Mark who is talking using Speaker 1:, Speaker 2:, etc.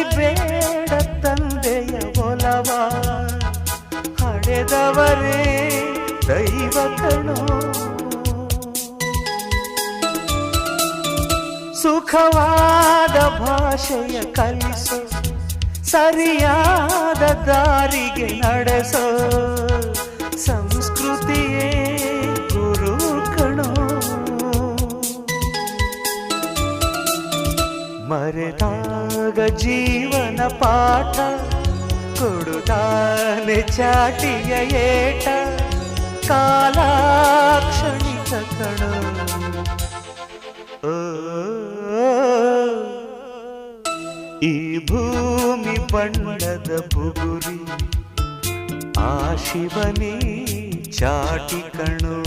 Speaker 1: ಮರಿಬೇಡ ತಂದೆಯ ಒಲವ, ಹಡೆದವರೇ ದೈವ ಕಣೋ. ಸುಖವಾದ ಭಾಷೆಯ ಕಲಿಸೋ, ಸರಿಯಾದ ದಾರಿಗೆ ನಡೆಸೋ, ಸಂಸ್ಕೃತಿಯೇ ಗುರು ಕಣೋ. ಮರೆತಾಗ ಜೀವನ ಪಾಠ ಕೊಡುತ್ತಾನೆ ಚಾಟಿಯ ಏಟ, ಕಾಲಾಕ್ಷಣಿಕ ಕಣೋ. ಈ ಭೂಮಿ ಬಣ್ಣದ ಬುಗುರಿ, ಆ ಶಿವನೇ ಚಾಟಿ ಕಣೋ.